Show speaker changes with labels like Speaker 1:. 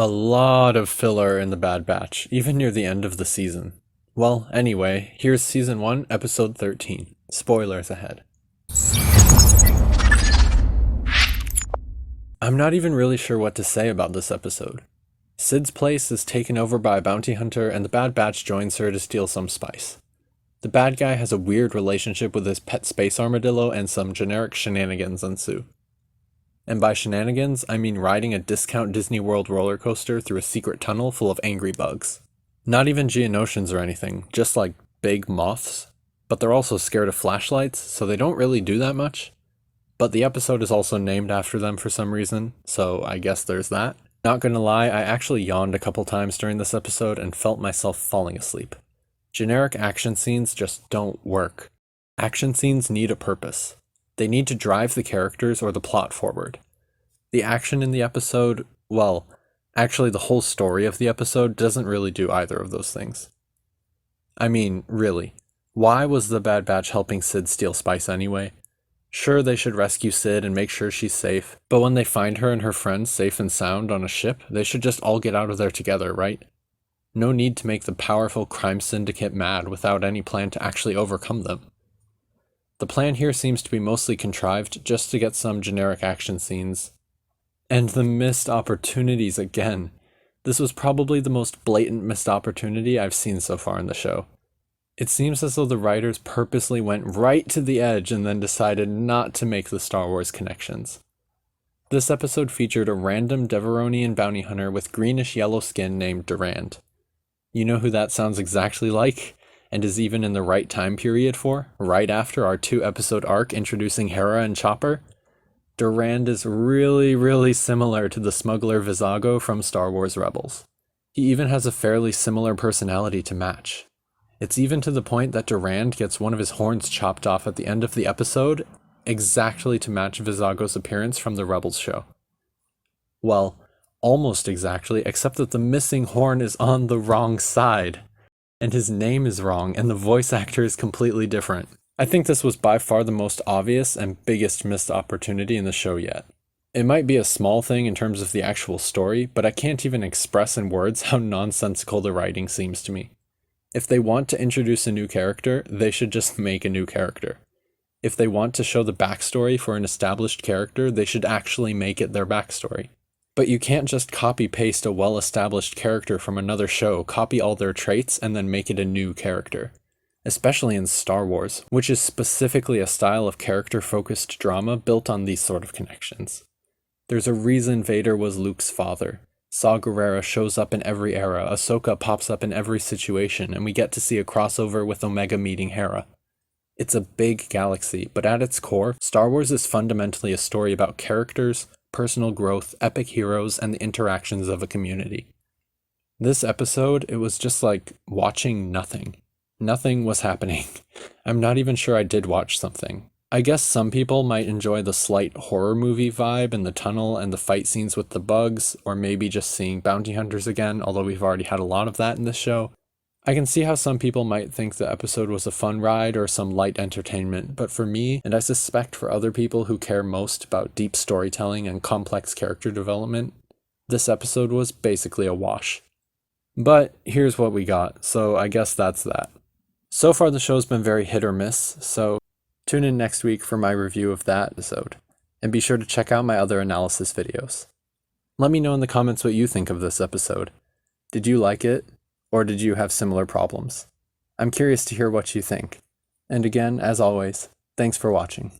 Speaker 1: A lot of filler in The Bad Batch, even near the end of the season. Well, anyway, here's Season 1, Episode 13. Spoilers ahead. I'm not even really sure what to say about this episode. Sid's place is taken over by a bounty hunter and the Bad Batch joins her to steal some spice. The bad guy has a weird relationship with his pet space armadillo and some generic shenanigans ensue. And by shenanigans, I mean riding a discount Disney World roller coaster through a secret tunnel full of angry bugs. Not even Geonosians or anything, just like big moths. But they're also scared of flashlights, so they don't really do that much. But the episode is also named after them for some reason, so I guess there's that. Not gonna lie, I actually yawned a couple times during this episode and felt myself falling asleep. Generic action scenes just don't work. Action scenes need a purpose. They need to drive the characters or the plot forward. The action in the episode, well, actually the whole story of the episode doesn't really do either of those things. I mean, really, why was the Bad Batch helping Sid steal spice anyway? Sure, they should rescue Sid and make sure she's safe, but when they find her and her friends safe and sound on a ship, they should just all get out of there together, right? No need to make the powerful crime syndicate mad without any plan to actually overcome them. The plan here seems to be mostly contrived just to get some generic action scenes. And the missed opportunities again. This was probably the most blatant missed opportunity I've seen so far in the show. It seems as though the writers purposely went right to the edge and then decided not to make the Star Wars connections. This episode featured a random Deveronian bounty hunter with greenish-yellow skin named Durand. You know who that sounds exactly like, and is even in the right time period for, right after our 2-episode arc introducing Hera and Chopper? Durand is really similar to the smuggler Vizago from Star Wars Rebels. He even has a fairly similar personality to match. It's even to the point that Durand gets one of his horns chopped off at the end of the episode, exactly to match Vizago's appearance from the Rebels show. Well, almost exactly, except that the missing horn is on the wrong side. And his name is wrong, and the voice actor is completely different. I think this was by far the most obvious and biggest missed opportunity in the show yet. It might be a small thing in terms of the actual story, but I can't even express in words how nonsensical the writing seems to me. If they want to introduce a new character, they should just make a new character. If they want to show the backstory for an established character, they should actually make it their backstory. But you can't just copy-paste a well-established character from another show, copy all their traits, and then make it a new character. Especially in Star Wars, which is specifically a style of character-focused drama built on these sort of connections. There's a reason Vader was Luke's father. Saw Gerrera shows up in every era, Ahsoka pops up in every situation, and we get to see a crossover with Omega meeting Hera. It's a big galaxy, but at its core, Star Wars is fundamentally a story about characters, personal growth, epic heroes, and the interactions of a community. This episode, it was just like watching nothing. Nothing was happening. I'm not even sure I did watch something. I guess some people might enjoy the slight horror movie vibe in the tunnel and the fight scenes with the bugs, or maybe just seeing bounty hunters again, although we've already had a lot of that in this show. I can see how some people might think the episode was a fun ride or some light entertainment, but for me, and I suspect for other people who care most about deep storytelling and complex character development, this episode was basically a wash. But here's what we got, so I guess that's that. So far the show's been very hit or miss, so tune in next week for my review of that episode, and be sure to check out my other analysis videos. Let me know in the comments what you think of this episode. Did you like it? Or did you have similar problems? I'm curious to hear what you think. And again, as always, thanks for watching.